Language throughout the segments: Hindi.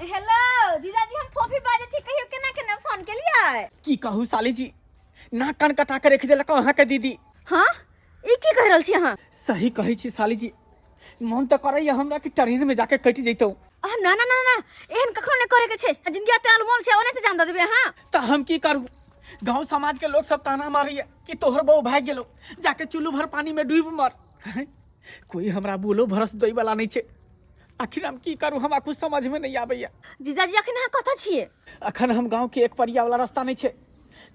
हेलो जीजाजी, हम फोफी बाजे छी, कहियो केना केना फोन के लिए की कहू साली जी, नाक कान कटा के रख देलक अहाँ के दीदी। हाँ ई की कह रहल छी अहाँ? सही कहै छी साली जी, मन तो करैया हमरा कि ट्रेन में जाके कटि जैतौ। ना ना ना ना, एहन कखनो नहीं करे के छे। जिंदगी ते अनमोल छे, ओने से जान द देबे। हां तो हम की करू, गांव समाज के लोग सब ताना मारैया कि तोहर बहू भाग गेलो, जाके चुल्लू भर पानी में डूब मर। कोई हमरा बोलो भरस दई वाला नहीं छे। आखिर हम की करू, हमरा कुछ समझ में नहीं आबैया। जीजाजी अखन अहाँ कतऽ छिए? अखन हम गांव के एक परिया वाला रास्ता नहीं छे,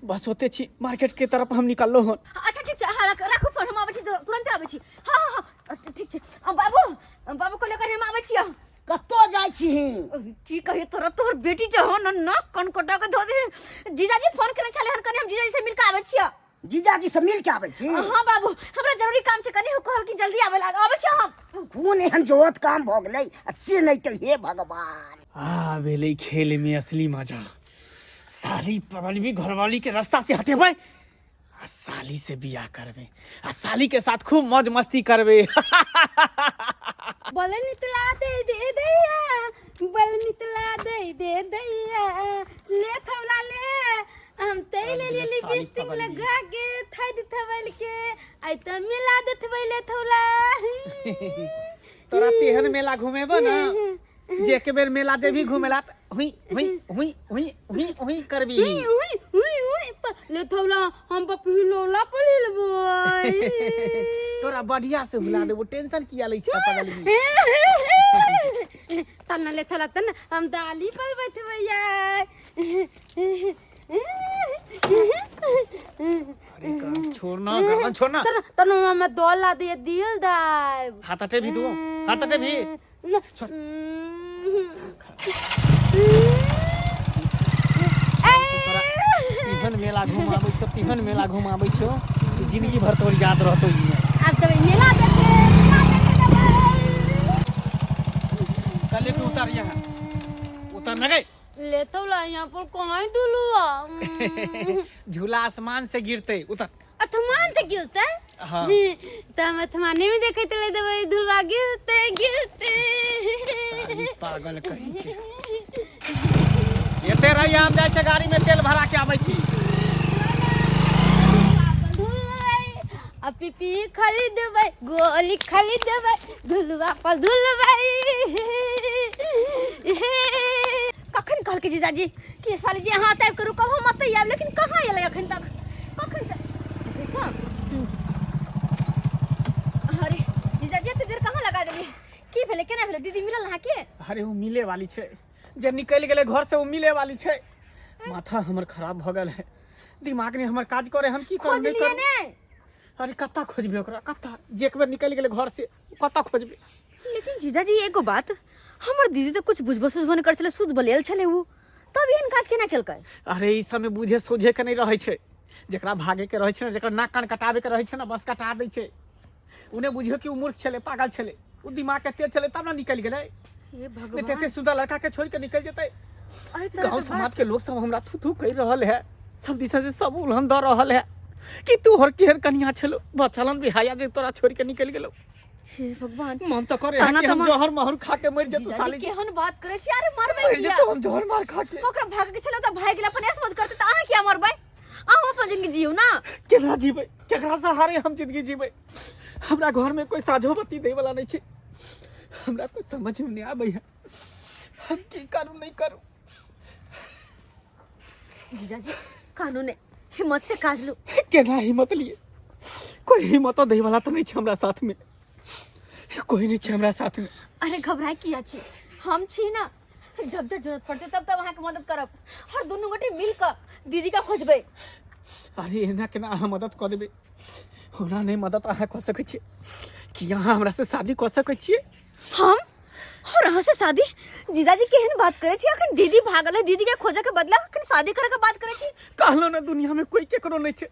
बस होते छी मार्केट के तरफ हम निकललो हन। अच्छा ठीक छे, हाँ राखू फोन, हम आबै छी, तुरंत आबै छी। हाँ हाँ हाँ ठीक छे। बाबू बाबू को लेकर हम आबै छी। कत्तो जाय छी? की कहिए तोहर बेटी जे हो न कन कटा के धो दे। जीजाजी फोन करे छले हन, कनी हम जीजाजी से मिल के आबै छी। जीजाजी से मिल के आबै छी? हाँ बाबू, हमरा जरूरी काम छे, कनी कहल कि जल्दी आबै लाग। आबै छी हम। कोन एहन जरूरत काम भ गेलै से नहीं तो हे भगवान। आ भेलै खेल में असली मजा। साली पगलवी घरवाली के रास्ता से हटेबै आ साली से बियाह करबे आ साली के साथ खूब मौज मस्ती करबे। बोले नितला दे दे दैया, बोले नितला दे दे दैया, ले थौला ले हम तेल ले लिपस्टिक लगा के थैद थवल के आई त मिला दे थवले थौला। तोरा तेहन मेला घुमेबो ना, जे के बेर मेला जेबी घुमेला त हुई हुई हुई हुई हुई हुई करबी। हुई हुई हुई ले थौला हम पहिलोला पहिलबो। तोरा बढ़िया से भुला देबो, टेंशन किया लै छै पगलवी। तना ले थौला तन हम दाली पर बैठबैया। अरे गान छोड़ना, गान छोड़ना। तन मैं दोला दे दिल दाय। हाथ हटे भी तू, हाथ हटे भी। तिहन मेला घुमाबै छो, तिहन मेला घुमाबै छो कि जिंदगी भर तोर याद रहतो ई। अब तो मेला देखे कल के उतार यहाँ, उतर न गए। ले तो ला यहाँ पर कहाँ दुलुआ। झूला आसमान से गिरते, उतर। अथमान से गिरता है? हाँ। तो हम अथमाने में देखे तो ले दे दुलवा गिरते गिरते। साली पागल कहीं के। एते रही हम जाय छै गाड़ी में तेल भरा के आबै छी। पीपी खरीदबै, गोली खरीदबै, दुलवा पर दुलबै। कखन कहल के जीजाजी कि साली जी अहाँ टाइप करू, कब हम अतै आब, लेकिन कहाँ एलै अखन तक? कखन तक? अरे जीजाजी एते देर कहाँ लगा देलिए? की भेलै, केना भेलै? दीदी मिलल अहाँ के? अरे वो मिले वाली छै, जे निकल गेले घर से वो मिले वाली छै। माथा हमर खराब भ गेल है, दिमाग ने हमर काज करे, हम की करू नहीं करू। अरे कत्ता खोजबे ओकरा, कत्ता जे एक बेर निकल गेले घर से, कत्ता खोजबे। लेकिन जीजाजी एगो बात, हमर दीदी तो कुछ बुझबो सुझबो नहीं कर छले, शुद्ध बलेल छले वो, तब एहन काज केना केलकै? अरे ई सब में बुझे सोझे के नहीं रहे छै, जेकरा भागे के रहे छै ना, जेकरा नाक कान कटावे के रहे छै ना, बस कटा दै छै। उन्हें बुझियो कि उ मूर्ख छले, पागल छले, उ दिमाग के तेज छले, तब ना निकल गेले। हे भगवान, नहीं तेते सुंदर लड़का के छोड़ के निकल जेते। अरे तरह गांव के समाज के लोग सब हमरा थू थू कह रहल है, सब दिशा से सब उल्हन द रहल है कि तू हर केहन कन्या छलो, बचलन बिहाया जे तोरा छोड़ के निकल गेलो। हे भगवान, मन तो करे है कि हम जहर महर खा के मर जतू साली। केहन बात करे छी? अरे मरबै मर किया? जतू हम जहर मार खा के। ओकरा भाग के छले त भाग गेल, अपन ऐस मौज करते, त अहाँ किया मरबै? अहाँ अपन जिंदगी जियौ ना। केना जीबै, केकरा सहारे हम जिंदगी जीबै? हमरा घर में कोई साझो बत्ती दे वाला नहीं छै, हमरा कुछ समझ में नहीं आबै है, हम की करू नहीं करू। जीजाजी कानून है, हिम्मत से काज लो। केना हिम्मत लिए? कोई हिम्मत दे वाला तो नहीं छै हमरा साथ में, कोई नहीं छै हमरा साथ में। अरे घबराए किया छी, हम छी ना, जब जब जरूरत पड़ते तब तब अहाँ के मदद करब, और दोनों गोटे मिल कर दीदी का खोजबै। अरे एना केना अहाँ मदद कऽ देबै? हमरा नहीं मदद अहाँ कऽ सकै छियै कि अहाँ हमरा से शादी कऽ सकै छियै? हम और अहाँ से शादी? जीजाजी केहन बात करे छी? अखन दीदी भागल है, दीदी के खोजे के बदला अखन शादी करे के बात करे छी? कहलो ना दुनिया में कोई केकरो नहीं छै,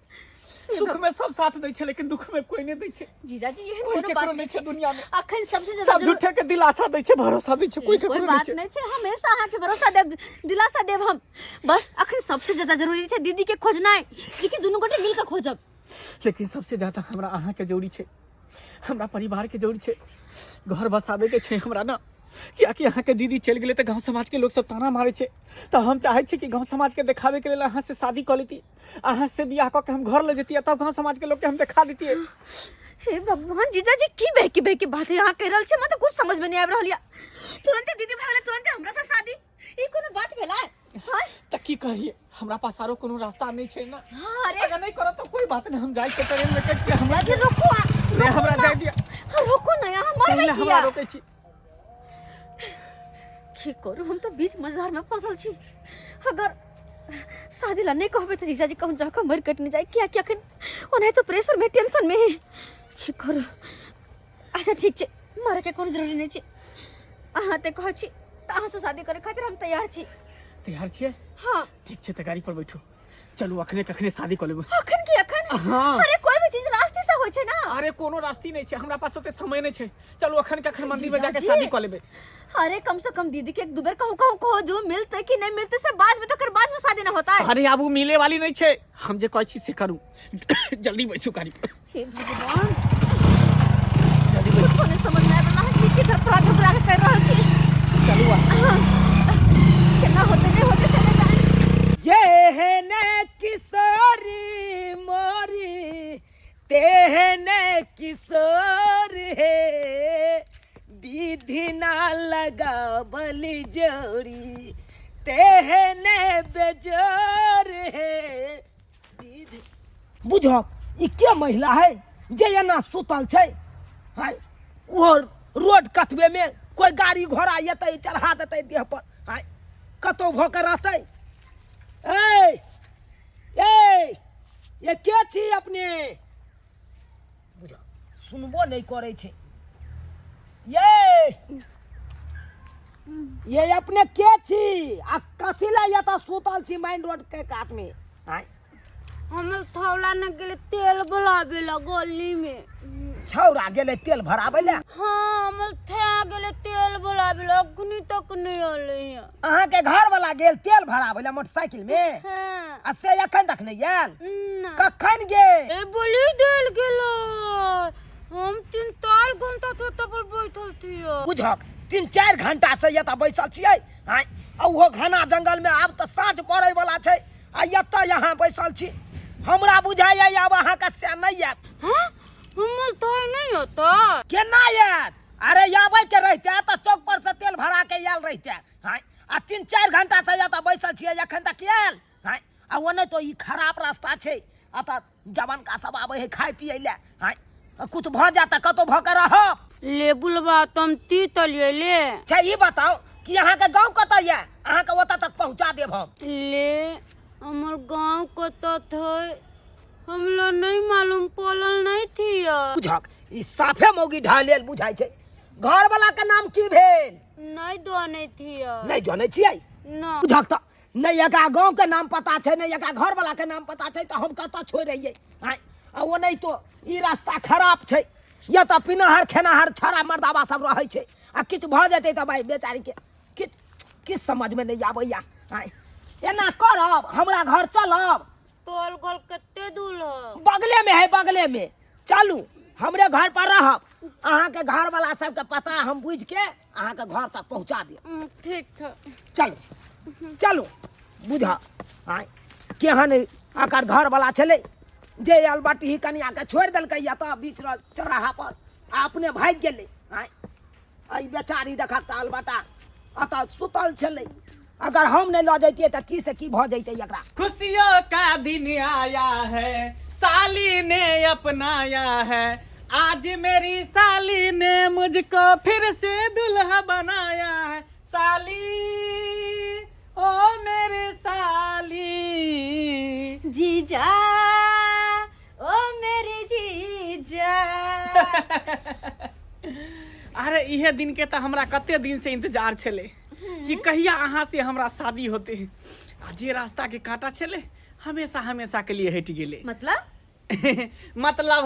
सुख में सब साथ दै छै लेकिन दुख में कोई नहीं दै छै। जीजाजी एहन कोई कोनो केकरो बात नहीं छै दुनिया में, अखन सबसे ज्यादा सब झूठे के दिलासा दै छै, भरोसा दै छै, कोई कोई केकरो नहीं बात छै। नहीं छै, हमेशा अहाँ के भरोसा देब, दिलासा देब हम। बस अखन सबसे ज्यादा जरूरी छै दीदी के खोजना है, लेकिन दोनों गोटे मिल के खोजब। लेकिन सबसे ज्यादा हमरा अहाँ के जरूरी छै, हमरा परिवार के जरूरी छै, घर बसाबे के छै हमरा ना। किया कि यहाँ के दीदी चल गए तो गांव समाज के लोग सब ताना मारे छे। तो हम चाहे छे कि गांव समाज के दिखावे के लिए अहाँ से शादी कर लेती, अहाँ से बियाह कऽ के हम घर ले जेती, तब गांव समाज के लोग के हम दिखा देती। हे भगवान जीजा जी की बह की बात है यहाँ कह रहल छे, मतलब कुछ समझ में नहीं आब रहल या। तुरंत दीदी भागले, तुरंत हमरा से शादी, ई कोनो बात भेला? हां त की करिए, हमरा पास आरो कोनो रास्ता नहीं छे ना। हां अरे अगर नहीं करत तो कोई बात नहीं, हम जाई छे ट्रेन में कट के हमरा जी रोको नहीं, हमरा जाई दिया। रोको ना यहाँ मर पहले गई हमरा रोकै छी। की करू, हम तो बीच मजार में फंसल छी। अगर शादी ला नहीं कहबे तो जीजा जी कहूँ जाकर मर कटने जाए क्या क्या कर, ओने तो प्रेशर में टेंशन में की करू। अच्छा ठीक छे, मरे के कोनो जरूरी नहीं छे। अहाँ ते कह छी त अहाँ से शादी करे खातिर हम तैयार छी। तैयार छिए? हाँ ठीक छे, त गाड़ी पर बैठो, चलू अखने कखने शादी कर लेबो। अखन की अखन? हाँ। अरे कोई भी चीज रास्ते से होय छे ना। अरे कोनो रास्ती नहीं छे, हमरा पास ओते समय नहीं छे। चलू अखन कखन मंदिर में जाके जीजाजी। शादी कर लेबे। अरे कम से कम दीदी के एक दो बार कहूँ जो मिलते कि नहीं मिलते से बाद में, तो कर बाद में शादी ना होता है। अरे अब वो मिले वाली नहीं छे, हम जे कोई चीज से करूं। जल्दी बैठो गाड़ी पर। हे भगवान, जल्दी बैठो। कुछ नहीं समझ में आ रहा है कि किधर प्राग घबरा के कर रहल छी। चलू केना होते नहीं होते चले जाए। जेहने किशोरी मोरी तेहने किशोर है, विधि ना लगा बलि जोड़ी तेहने बेजोर है। बुझो ई क्या महिला है जे एना सुतल छै? हाय वो रोड कतबे में कोई गाड़ी घोड़ा येतै चढ़ा देतै देह पर, हाय कतौ भोकर रहतै? ए ए ये क्या छी अपने? बुझो सुनबो नहीं करे छे। ये अपने के छी आ कथी ला या त सुतल छी मेन रोड के कात में? हाय हम थौला न गेले तेल बुलाबे ला गली में। छौरा गेले तेल भराबे ले? हाँ हम थे गेले तेल बुलाबे ला, अखनी तक नहीं आले है। अहाँ के घर वाला गेल तेल भराबे ले मोटरसाइकिल में? हाँ आ से अखन तक नहीं आयल? ना कखन गेल? ए बोली देल गेलो, हम 3-4 घंटा थे तब बैठल थियो। बुझक 3-4 घंटा से यत बैसल छियै। हाय ओहो घना जंगल में आब त साँझ पड़े वाला छै आ यत यहाँ बैसल छी। हमरा बुझाइए अब अहाँ के से नहीं आयत। हाँ हम तो नहीं होता। केना आयत? अरे आबै के रहते त चौक पर से तेल भरा के आयल रहते। हाय आ 3-4 घंटा से यत बैसल छियै, अखन तक आयल? हाय आ ओने तो ई खराब रास्ता छै, अत जवान का सब आबै है खाय पिए ले। हाय कुछ भ जाता कतो भ के रहब? ले बुलवा तुम ती तलिए ले। अच्छा ये बताओ कि यहाँ के गांव कत ये, अहाँ के ओतऽ तक पहुँचा देब हम। ले हमर गांव कत थे हमला नहीं मालूम, पलल नहीं थी। बुझक ई साफे मौगी ढालेल बुझाइ छै। घर वाला के नाम की भेल? नहीं दोने थी। नहीं जाने छियै ना बुझक त नहीं एका गांव के नाम पता छै, नहीं एका घर वाला के नाम पता छै, त हम कत छोड़ रहिए? हाय आ वो नहीं तो ई रास्ता खराब छै, या त पिनहर खेनहर छड़ा मर्दावा सब रहै छै आ किछ भ जेतै त भाई बेचारी के किछ समझ में नहीं आबैया। हाय एना करब, हमरा घर चलब? तोल गोल कते दूर हो? बगले में है, बगले में। चलू हमरे घर पर रहब, अहाँ के घर वाला सब के पता हम बुझ के अहाँ के घर तक पहुँचा देब। ठीक था। चलू चलू बुझा। हाय केहन आकर घर वाला छले जे अलबाटी ही कनिया के छोड़ देलकै या त बीच चौराहा पर आ अपने भाग गेलै। हाय आई बेचारी देखत अलबाटा अत सुतल छले, अगर हम नहीं ल जैतिए त की से की भ जैते एकरा। खुशियों का दिन आया है, साली ने अपनाया है, आज मेरी साली ने मुझको फिर से दुल्हा बनाया है। साली ओ मेरे साली, जीजा ओ मेरे जीजा। अरे इहे दिन के त हमरा कते दिन से इंतजार छले कि कहिया अहाँ से हमरा शादी होते। आ जे रास्ता के कांटा छले हमेशा हमेशा के लिए हट गेले। मतलब मतलब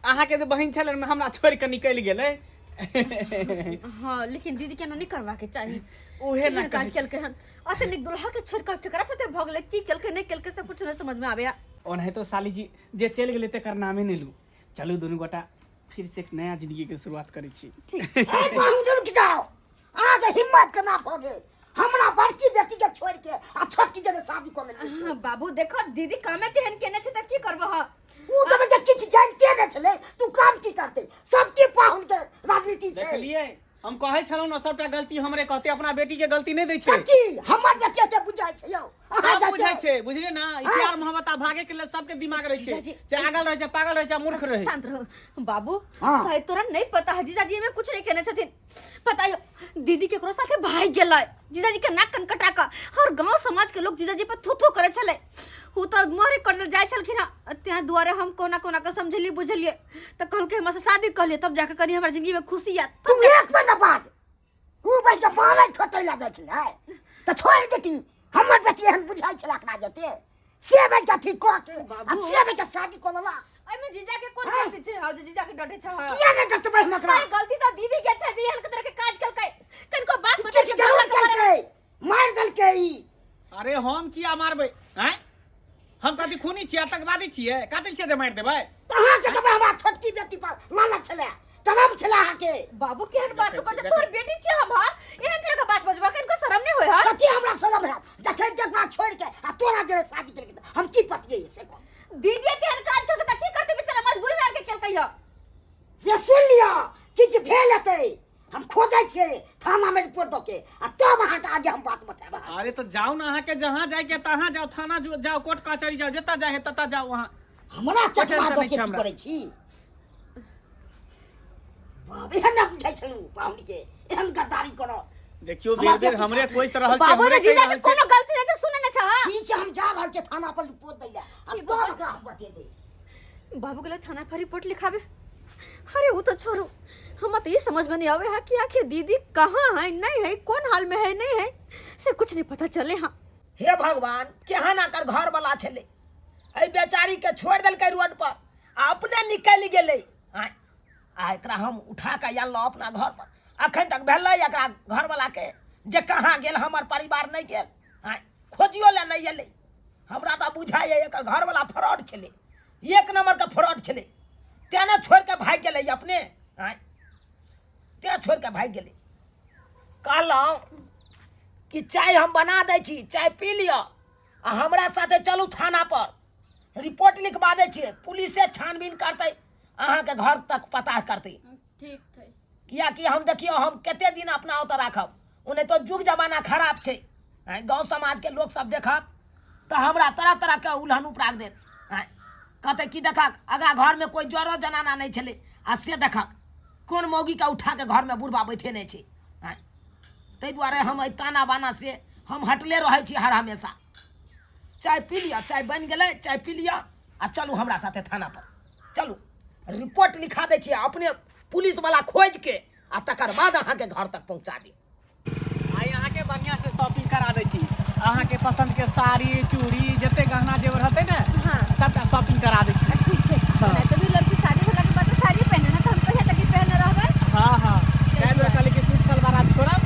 अहाँ के जे बहन छले हमरा छोड़ के निकल गेले। हाँ लेकिन दीदी के नहीं करवा के चाहिए। ओहे ना काज केल के हन अतनिक दुल्हा के छोड़ के ठकरा साथे भगले की केल के नहीं केल के सब कुछ नहीं समझ में आवे। ओनहे तो साली जी जे चल गेले तेकर नामे नहीं लू। चलू दोनों गोटा फिर से एक नया जिंदगी के शुरुआत करी छी। ए बाहुन रुक जाओ, आगे हिम्मत करना पड़े। हमरा बड़की बेटी के छोड़ के आ छोटकी जने शादी कर ले। बाबू देखो दीदी कामे तेहन केने छै त की करबो ह ऊ तो बच्चा किछ जानते न छले, तू काम की करते? सबके पाहुन के राजनीति छै। देखलिए हम कहै छलौ न सबटा गलती हमरे कहते, अपना बेटी के गलती नहीं दै छै। कथी हमर बेटी के बुझाय छै यौ? सब बुझै छै, बुझलिए ना? ई प्यार मोहब्बत आ भागे के लिए सबके दिमाग रहे छै, चाहे आगल रहे छै, पागल रहे छै, मूर्ख रहे। शांत रहो बाबू। हाँ। शायद तोरा नहीं पता है जीजाजी में कुछ नहीं कहने छथिन। बताइयो दीदी केकरो साथे भाग गेलै, जीजाजी के नाक कनकटा का और गांव समाज के लोग जीजाजी पर थू करे छले। उ त मोरे करले जाय छलखिन, त्या दुआरे हम कोना कोना के समझलिए बुझलिए त कहल के हमरा से शादी कर लिए, तब जाके कनी हमर जिंदगी में खुशी आ। तू एक पे न बात, ऊ बस के बाले छोटे लगे छले त छोड़ देती। हमर बेटी हम बुझाय छला एकरा जते से बस के ठीक क के आ से बस के शादी कर ला। आई में जीजा के कोन गलती छै? हां जीजा के डटे छ। किया न करते भाई मकरा? अरे गलती तो दीदी के छै, जी हल के तरह के काज करकै, कनको बात बता किछ जरूर करके मार दल के ई। अरे हम किया मारबै? हैं हम कथी खूनी छियै, आतंकवादी छियै? कातिल छियै जे मार देबै? कहां के तब हमरा छोटकी बेटी पर लालच छले, तलब छले हा के। बाबू केहन बात कर जे तोर बेटी छै हम हा, एहन तरह के बात बजबा कनको शरम नहीं होय हा? कथी हमरा शरम है जखन देखरा छोड़ के आ तोरा जरे शादी कर के हम की पतिए से को? दीदी तेहन काज करके त की करते बेचारा मजबूर में आके चलकै ह। से सुन लिया किछ भेल हेतै, हम खोजै छे थाना में रिपोर्ट द के आ तब अहाँ के आगे हम बात बताबा। अरे तो जाओ ना, अहाँ के जहां जाए के तहां जाओ, थाना जाओ, कोर्ट कचहरी जाओ, जता जाए तता जाओ। वहां हमरा चकमा टेंशन द नहीं के छै की हमरा। करै छी? बाप एहन ना बुझाइ छलू पाहुन के, एहन गद्दारी करो। देखियो बेर बेर हमरे कोई से रहल छै, बाबू हमरे ने कहि जीजा रहल के छै। कोनो गलती नहीं छै, सुने न छ। ठीक छै हम जा रहल छे थाना पर रिपोर्ट दै ले आ तोहर का हम बते दे। बाबू के लिए थाना पर रिपोर्ट लिखावे। अरे वो तो छोड़ो, हम तो ये समझ में नहीं आवे है कि आखिर दीदी कहाँ है, नहीं है, कौन हाल में है, नहीं है, से कुछ नहीं पता चले। हाँ हे भगवान, केहन आकर घर वाला छले, ए बेचारी के छोड़ देलकै रोड पर आ अपने निकल गेलै। आ एकरा हम उठा के आनलो अपना घर पर, अखन तक भेलै एकरा घर वाला के जे कहाँ गेल, हमर परिवार नहीं गेल, खोजियो ले नहीं एलै। हमरा तो बुझाय एकर घर वाला फ्रॉड छले, एक नंबर का फ्रॉड छले, तेने छोड़ के भाग गेलै अपने। ते छोड़ के भाग गेलै। कहलहुँ कि चाय हम बना दै छी, चाय पी लिअ आ हमरा साथे चलू थाना पर, रिपोर्ट लिखवा दै छियै, पुलिसे छानबीन करतै, अहाँके घर तक पता करतै। ठीक छै। कियाकि हम देखियो हम कते दिन अपना ओतऽ राखब, ओने तो जुग जमाना खराब छै। गाँव समाज के लोग सब देखत तो हमरा तरह तरह के उल्हन उपराग देत, कहते कि देखक अगर घर में कोई जरो जनाना नहीं छले आ से देखक कोन मौगी का उठा के घर में बुढ़बा बैठे नहीं छै। ताहि दुआरे हम एहि ताना बाना से हम हटले रहे छी हर हमेशा। चाय पी लिया, चाय बन गए, चाय पी लिया आ चलू हमरा साथे थाना पर, चलू रिपोर्ट लिखा दै छी, अपने पुलिस वाला खोज के आ तकर बाद अहाँ के घर तक पहुंचा दी। आई अहाँ के बढ़िया से शॉपिंग करा दै छी, अहाँ के पसंद के साड़ी चूड़ी जते गहना जेवर रहते ना, हाँ। सबटा शॉपिंग करा दै छी। ठीक है, नहीं तो भी लड़की शादी होला के बाद साड़ी पहने ना, तो हम कहे तक पहने रहबे। हाँ हाँ, कैल बेर कहली कि सूट सलवार आज छोड़ब,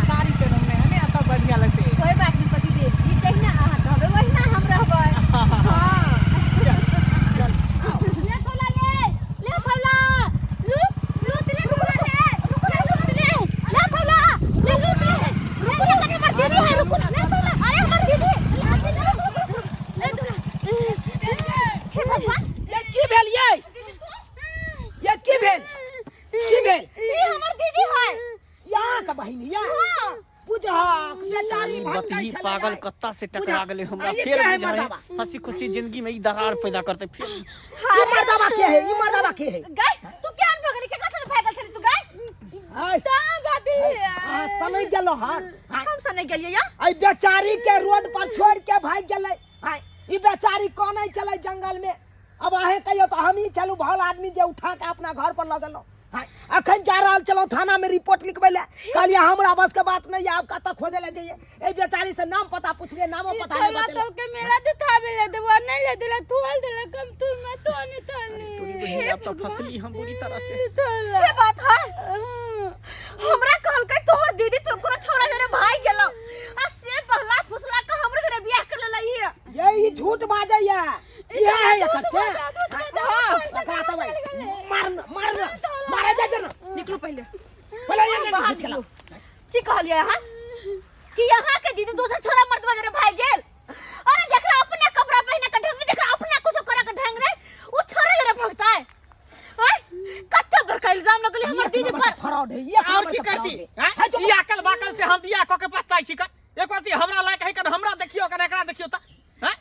साड़ी पहनब नहीं है ना, तब बढ़िया लगते। कोई बात नहीं पति देव जी, जहिना अहाँ कहबे वहिना हम रहबै। हां ले थोला ले थोला लूट ले थोला ले थोला ले लूट ले कने मर दीदी है, रुको ले थोला, अरे मर दीदी ले थोला। हे भगवान, ये की भेल ये की भेल? की भेल? ये हमर दीदी है। यहाँ का बहिनी या बुझा बेचारी भटकै बतही छलै। पागल कत्ता से टकरा गेले हमरा, ये फिर क्या है बुझाए मर्दावा? हंसी खुशी जिंदगी में ई दरार पैदा करते फिर। ये मर्दावा के है? ये मर्दावा के है? गई तू क्या भगनी के साथ भागल छली तू? गई हाय ता बादी हां समय गेलो हां हम से नहीं गेलिए या। आई बेचारी के रोड पर छोड़ के भाग गेलै। हाय ई बेचारी कोनै चलै जंगल में, अब आहे कहियो तो हम ही चलू भल आदमी जे उठा के अपना घर पर लगलो। हाय अखन जा रहल चलो थाना में रिपोर्ट लिखबै ले, कहलिए हमरा बस के बात नहीं, आप कत खोजे ले जाइए। ए बेचारी से नाम पता पूछलिए, नामो पता नहीं थोला बतेले। तो के मेरा दिखावे ले देवा नहीं ले दिला, तोल दिला कम तू मैं तो नहीं तोरी तोली बहन अब तो फसली हम बुरी तरह से। से बात है हमरा कहल के तोहर दीदी तो कोनो छोरा जरे भाई गेलो आ से पहला फुसला का हमरे जरे बियाह कर लेली है। ये झूठ बाजैया, ये है एकर से। हां सकरा तबै मारे जा ना निकलो पहले पहले बाहर निकलो की कहलिए यहाँ कि यहाँ के दीदी दूसरा छोरा मर्द वगैरह भाई गेल अरे जकरा अपना कपड़ा पहने का ढंग जकरा अपना कुछ करे का ढंग रे वो छोरा जरा भगता है कत्ते बड़का इल्जाम लगले हमर दीदी पर फ्रॉड है ये और की करती हैं? ई अकल बाकल से हम बियाह क के पछताई छी का एक बार हमरा लायक है कन हमरा देखियो कन एकरा देखियो त हैं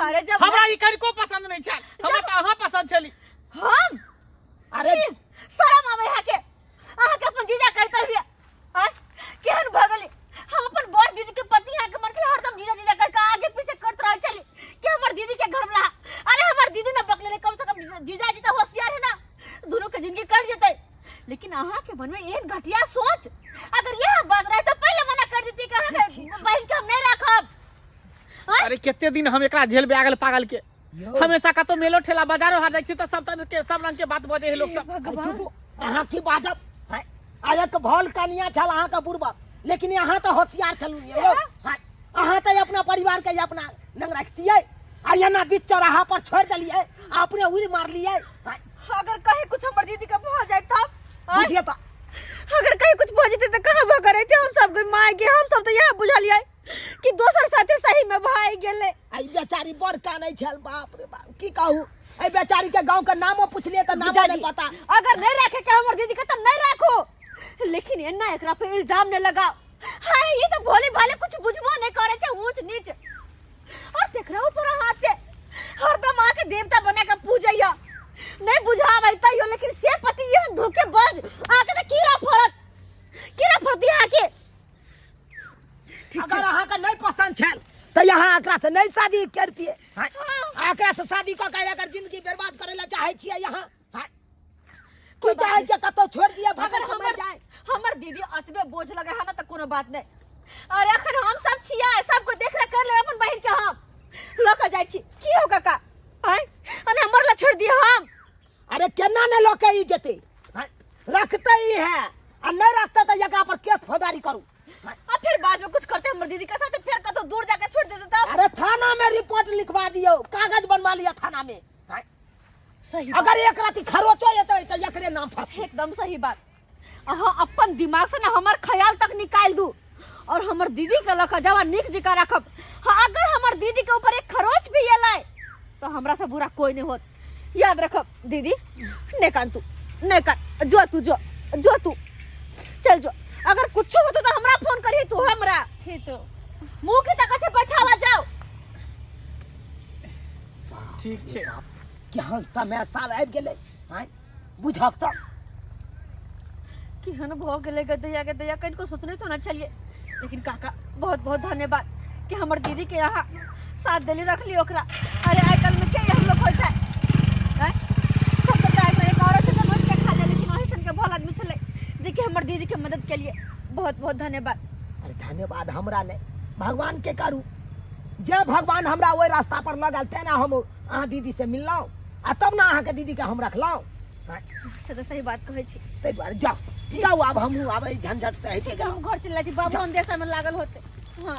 अरे जब हमरा ई कनिको पसंद नहीं छल हमरा त अहाँ पसंद छली हम अरे शर्म आवे है के आहा के अपन जीजा करते हुए हैं केहन भगली हम अपन बड़ दीदी के पति है के मतलब हरदम जीजा जीजा करके आगे पीछे करत रह चली कि हमर दीदी के घर में रहा अरे हमर दीदी ने बकले कम से कम जीजा जी तो होशियार है ना दोनों के जिंदगी कट जते लेकिन आहा के मन में एक घटिया सोच अगर यह बात रहे तो पहले मना कर देती कि बहन के हम नहीं रखब अरे कितने दिन हम एकरा झेल बे आगल पागल के हमेशा कतो मेलो ठेला बाजारो हार जाइ छी त सब तरह के सब रंग के बात बजे है लोग सब चुप अहाँ की बाजब है अरे के भल कनिया छल अहाँ का बुरबक लेकिन यहाँ तो होशियार छलू यौ अहाँ तो अपना परिवार के अपना नंग रखतियै आ यहाँ बीच चौराहा पर छोड़ दिलिए अपने उड़ी मार लिए अगर कहीं कुछ हमर दीदी का हो जाए तब बुझिए तो अगर कहीं कुछ हो जते तो कहां भग रहे थे हम सब के माय के हम सब तो यह बुझा लिया कि दोसर साथे सही में भाई गेले आई बेचारी बड़ कानै छल बाप रे बाप की कहूं ए बेचारी के गांव का नामो पूछलिए तो नामो नहीं पता अगर नहीं रखे के हमर दीदी का तो नहीं रखो लेकिन एना एकरा पे इल्जाम न लगाओ हाय ये तो भोले भाले कुछ बुझबो नहीं करे छे ऊंच नीच और तेकरा ऊपर हाथे हरदम आके देवता बना के पूजैया नहीं बुझाबै तइयो लेकिन से पति ये धोखेबाज आके तो कीड़ा फरती आके अगर अहाँ का नहीं पसंद छल तो यहाँ एकरा से नहीं शादी करतिए एकरा से शादी क के अगर जिंदगी बर्बाद करे ला चाहे छिए यहाँ कोई चाहे छ कतो छोड़ दिए भगत के मर जाए हमर दीदी अतबे बोझ लगे है ना तो कोनो बात नहीं अरे अखन हम सब छिया सबको देख रख कर ले अपन बहन के हम लोक जाय छी की हो काका हैं अने हमर ला छोड़ दिए हम अरे केना ने लोके ई जते रखते ही है और नहीं रखते तो एकरा पर केस फौजदारी करू अब फिर बाद में कुछ करते हमर दीदी के साथ फिर कतो दूर जाके छोड़ देते तब अरे थाना में रिपोर्ट लिखवा दियो कागज बनवा लिया थाना में सही अगर एक राती खरोचो येते तो एकरे नाम फंस एकदम सही बात अहाँ अपन दिमाग से ना हमर ख्याल तक निकाल दू और हमर दीदी के लका जवा निक जिका रखब अगर हमर दीदी के ऊपर एक खरोच भी आए तो हमरा से बुरा कोई नहीं होत याद रखब दीदी नेकान तू नेकान जो तू चल जो अगर कुछ हो तो हमरा फोन करी तू हमरा ठीक तो मुंह के तक बैठावा जाओ ठीक छे केहन समय साल आबि गेलै हैं बुझक त केहन भ गेलै गदैया कनिको सोचने तो ना चलिए लेकिन काका बहुत बहुत धन्यवाद कि हमर दीदी के यहाँ साथ दिली रखली ओकरा अरे आजकल में के हम लोग हो जाए हैं सब तो जाए में एक औरत के मत के खा ले लेकिन वही सन के भल आदमी छले जे कि हमर दीदी के मदद के लिए बहुत बहुत धन्यवाद अरे धन्यवाद हमरा ने भगवान के करू जे भगवान हमरा ओइ रास्ता पर लगल ते ना हम अहाँ दीदी से मिललौ आ तब ना अहाँ के दीदी के हम रखलौ से तो सही बात कहै छी तै दुआरे जाओ अब हमहू आबै झंझट से हटे गेलौ हम घर चल छी बाबू देशा में लागल होते हां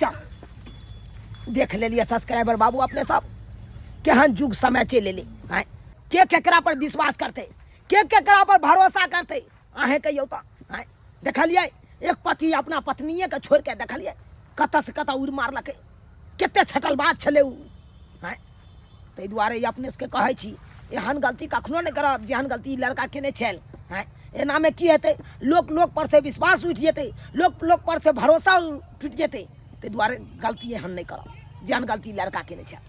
जाओ देख लेलिए सब्सक्राइबर बाबू अपने सब केहन युग समय चल एले हैं के केकरा पर विश्वास करते के केकरा पर भरोसा करते अहे कहियो त हैं देखलिए एक पति अपना पत्नीए के छोड़ के देखलिए कत से कत उड़ मारलकै केते छटल बात छले उ हैं तै दुआरे अपने से कहै छी एहन गलती कखनो नहीं करब जेहन गलती लड़का केने छल हैं एना में की हेतै लोक पर से विश्वास उठ जेतै लोक पर से भरोसा टूट जेतै तै दुआरे गलती एहन नहीं करब जेहन गलती लड़का केने छल।